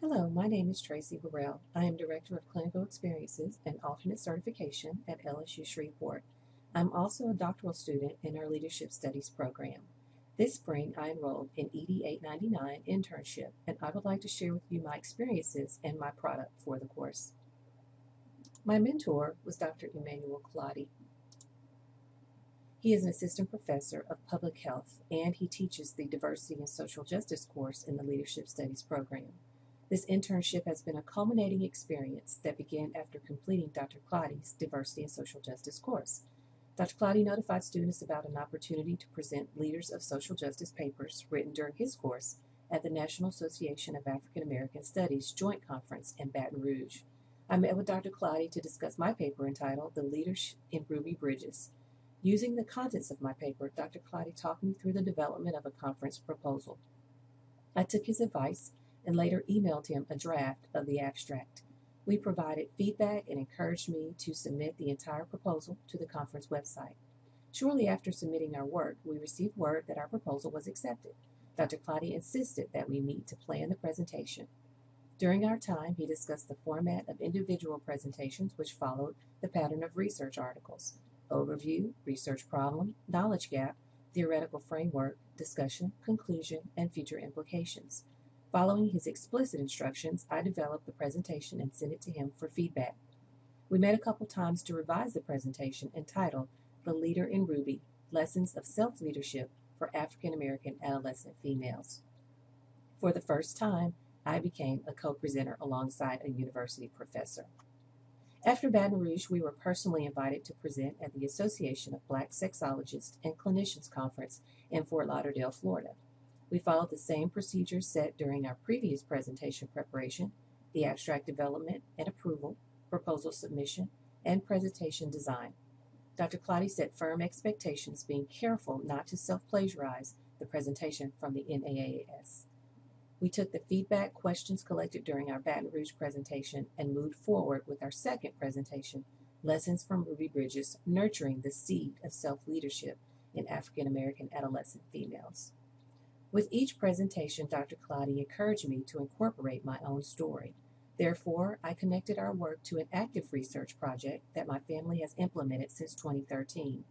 Hello, my name is TBurrell. I am Director of Clinical Experiences and Alternate Certification at LSU Shreveport. I'm also a doctoral student in our Leadership Studies program. This spring, I enrolled in ED 899 Internship, and I would like to share with you my experiences and my product for the course. My mentor was Dr. Emmanuel Colati. He is an assistant professor of public health, and he teaches the Diversity and Social Justice course in the Leadership Studies program. This internship has been a culminating experience that began after completing Dr. Claudi's Diversity and Social Justice course. Dr. Claudi notified students about an opportunity to present Leaders of Social Justice papers written during his course at the National Association of African American Studies Joint Conference in Baton Rouge. I met with Dr. Claudi to discuss my paper entitled The Leaders in Ruby Bridges. Using the contents of my paper, Dr. Claudi talked me through the development of a conference proposal. I took his advice and later emailed him a draft of the abstract. We provided feedback and encouraged me to submit the entire proposal to the conference website. Shortly after submitting our work, we received word that our proposal was accepted. Dr. Claudia insisted that we meet to plan the presentation. During our time, he discussed the format of individual presentations, which followed the pattern of research articles: overview, research problem, knowledge gap, theoretical framework, discussion, conclusion, and future implications. Following his explicit instructions, I developed the presentation and sent it to him for feedback. We met a couple times to revise the presentation entitled The Leader in Ruby: Lessons of Self-Leadership for African American Adolescent Females. For the first time, I became a co-presenter alongside a university professor. After Baton Rouge, we were personally invited to present at the Association of Black Sexologists and Clinicians Conference in Fort Lauderdale, Florida. We followed the same procedures set during our previous presentation preparation: the abstract development and approval, proposal submission, and presentation design. Dr. Claudia set firm expectations, being careful not to self-plagiarize the presentation from the NAAS. We took the feedback questions collected during our Baton Rouge presentation and moved forward with our second presentation, Lessons from Ruby Bridges: Nurturing the Seed of Self-Leadership in African American Adolescent Females. With each presentation, Dr. Claudia encouraged me to incorporate my own story. Therefore, I connected our work to an active research project that my family has implemented since 2013.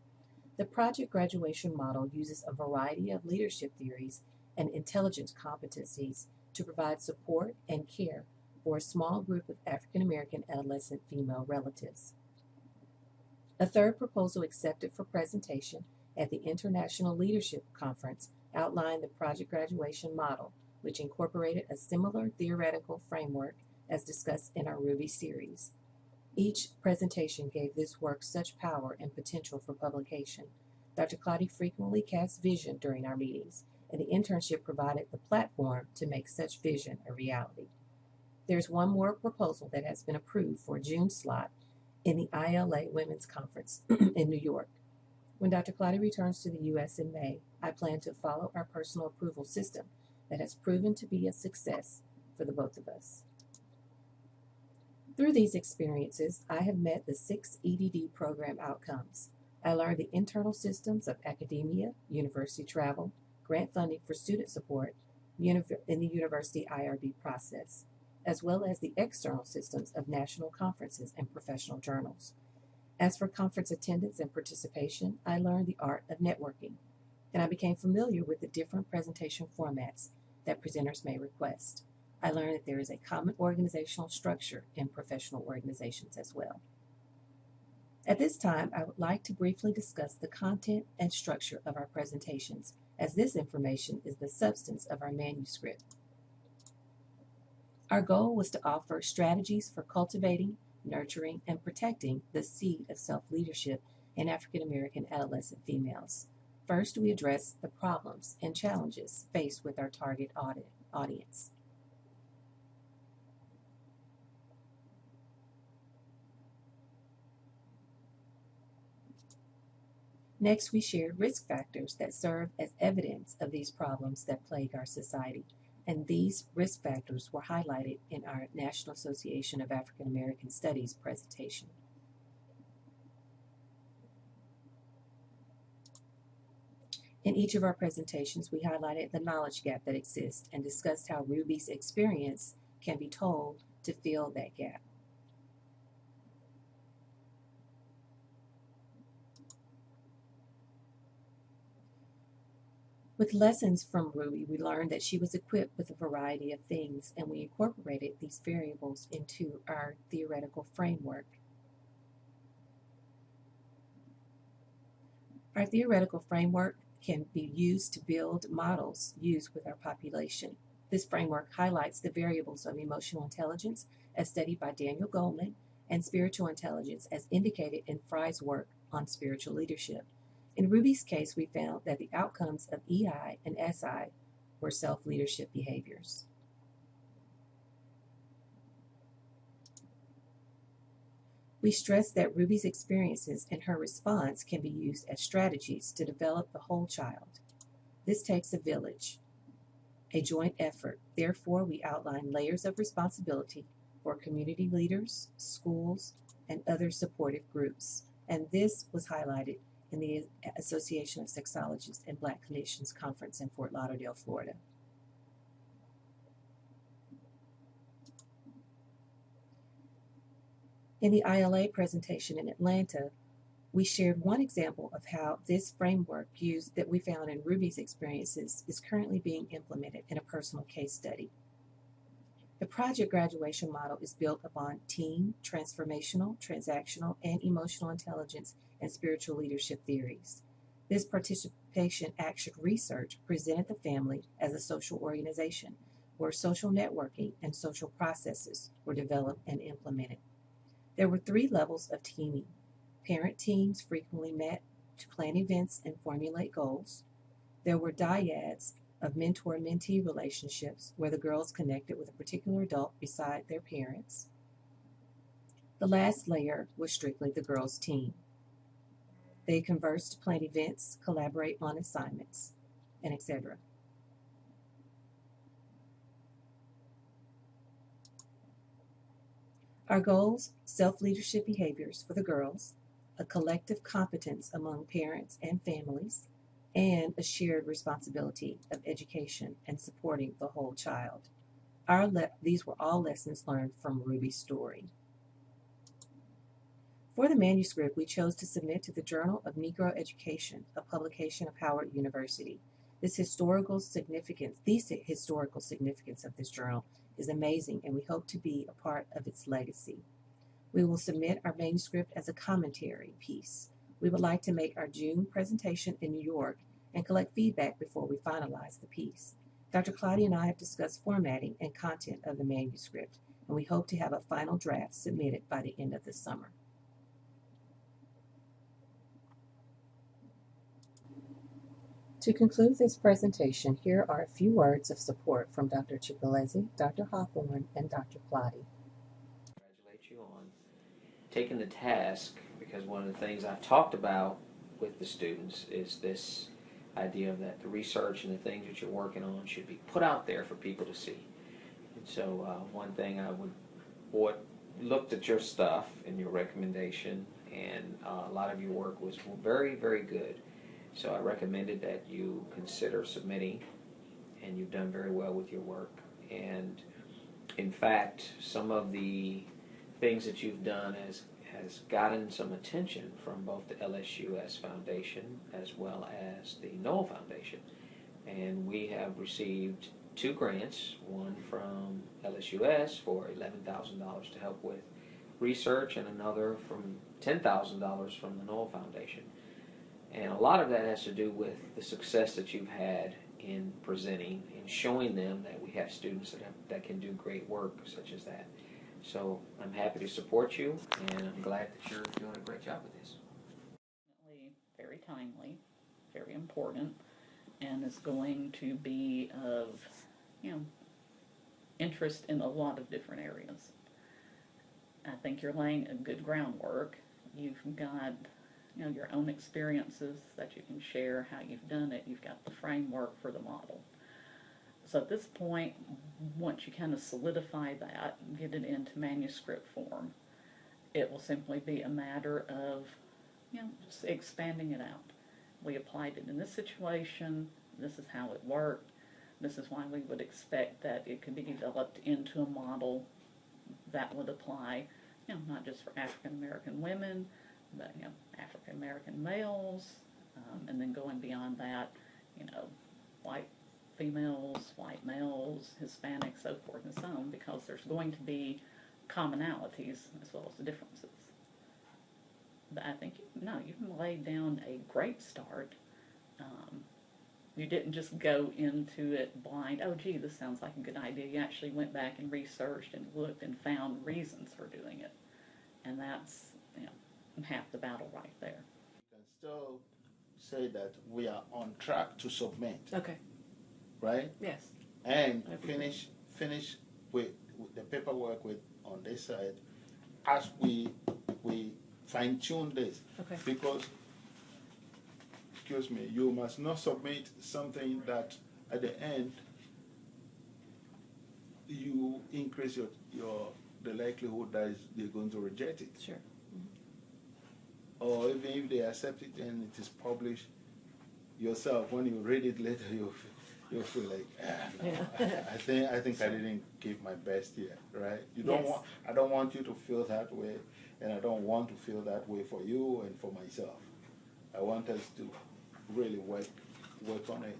The project graduation model uses a variety of leadership theories and intelligence competencies to provide support and care for a small group of African American adolescent female relatives. A third proposal accepted for presentation at the International Leadership Conference outlined the project graduation model, which incorporated a similar theoretical framework as discussed in our Ruby series. Each presentation gave this work such power and potential for publication. Dr. Claudia frequently cast vision during our meetings, and the internship provided the platform to make such vision a reality. There's one more proposal that has been approved for a June slot in the ILA Women's Conference in New York. When Dr. Claudia returns to the U.S. in May, I plan to follow our personal approval system that has proven to be a success for the both of us. Through these experiences, I have met the 6 EDD program outcomes. I learned the internal systems of academia, university travel, grant funding for student support in the university IRB process, as well as the external systems of national conferences and professional journals. As for conference attendance and participation, I learned the art of networking, and I became familiar with the different presentation formats that presenters may request. I learned that there is a common organizational structure in professional organizations as well. At this time, I would like to briefly discuss the content and structure of our presentations, as this information is the substance of our manuscript. Our goal was to offer strategies for cultivating, nurturing, and protecting the seed of self-leadership in African American adolescent females. First, we address the problems and challenges faced with our target audience. Next, we shared risk factors that serve as evidence of these problems that plague our society, and these risk factors were highlighted in our National Association of African American Studies presentation. In each of our presentations, we highlighted the knowledge gap that exists and discussed how Ruby's experience can be told to fill that gap. With lessons from Ruby, we learned that she was equipped with a variety of things, and we incorporated these variables into our theoretical framework. Our theoretical framework can be used to build models used with our population. This framework highlights the variables of emotional intelligence as studied by Daniel Goleman and spiritual intelligence as indicated in Fry's work on spiritual leadership. In Ruby's case, we found that the outcomes of EI and SI were self-leadership behaviors. We stressed that Ruby's experiences and her response can be used as strategies to develop the whole child. This takes a village, a joint effort. Therefore, we outline layers of responsibility for community leaders, schools, and other supportive groups. And this was highlighted in the Association of Sexologists and Black Clinicians Conference in Fort Lauderdale, Florida. In the ILA presentation in Atlanta, we shared one example of how this framework used that we found in Ruby's experiences is currently being implemented in a personal case study. The project graduation model is built upon team, transformational, transactional, and emotional intelligence and spiritual leadership theories. This participation action research presented the family as a social organization where social networking and social processes were developed and implemented. There were 3 levels of teaming. Parent teams frequently met to plan events and formulate goals. There were dyads of mentor-mentee relationships where the girls connected with a particular adult beside their parents. The last layer was strictly the girls' team. They conversed to plan events, collaborate on assignments, and etc. Our goals: self-leadership behaviors for the girls, a collective competence among parents and families, and a shared responsibility of education and supporting the whole child. These were all lessons learned from Ruby's story. For the manuscript, we chose to submit to the Journal of Negro Education, a publication of Howard University. The historical significance of this journal is amazing, and we hope to be a part of its legacy. We will submit our manuscript as a commentary piece. We would like to make our June presentation in New York and collect feedback before we finalize the piece. Dr. Claudia and I have discussed formatting and content of the manuscript, and we hope to have a final draft submitted by the end of the summer. To conclude this presentation, here are a few words of support from Dr. Chipolezi, Dr. Hawthorne, and Dr. Plotty. Congratulate you on taking the task, because one of the things I've talked about with the students is this idea of that the research and the things that you're working on should be put out there for people to see. And so one thing I looked at your stuff and your recommendation, and a lot of your work was very, very good. So I recommended that you consider submitting, and you've done very well with your work. And in fact, some of the things that you've done has gotten some attention from both the LSUS Foundation as well as the Noel Foundation. And we have received 2 grants, one from LSUS for $11,000 to help with research, and another from $10,000 from the Noel Foundation. And a lot of that has to do with the success that you've had in presenting and showing them that we have students that can do great work such as that. So I'm happy to support you, and I'm glad that you're doing a great job with this. Very timely, very important, and is going to be of, interest in a lot of different areas. I think you're laying a good groundwork. You've got your own experiences that you can share, how you've done it. You've got the framework for the model. So at this point, once you kind of solidify that, get it into manuscript form, it will simply be a matter of, just expanding it out. We applied it in this situation. This is how it worked. this is why we would expect that it could be developed into a model that would apply, not just for African American women, but, African American males, and then going beyond that, white females, white males, Hispanics, so forth and so on, because there's going to be commonalities as well as differences. But I think, you've laid down a great start. You didn't just go into it blind, oh gee, this sounds like a good idea. You actually went back and researched and looked and found reasons for doing it. And that's, half the battle right there. You can still say that we are on track to submit. Okay. Right? Yes. And finish with the paperwork on this side as we fine tune this. Okay. Because, excuse me, you must not submit something that at the end you increase the likelihood that they're going to reject it. Sure. Or even if they accept it and it is published, yourself, when you read it later, you feel like, no, Yeah. I think I didn't give my best here, right? You don't Yes. I don't want you to feel that way, and I don't want to feel that way for you and for myself. I want us to really work on it.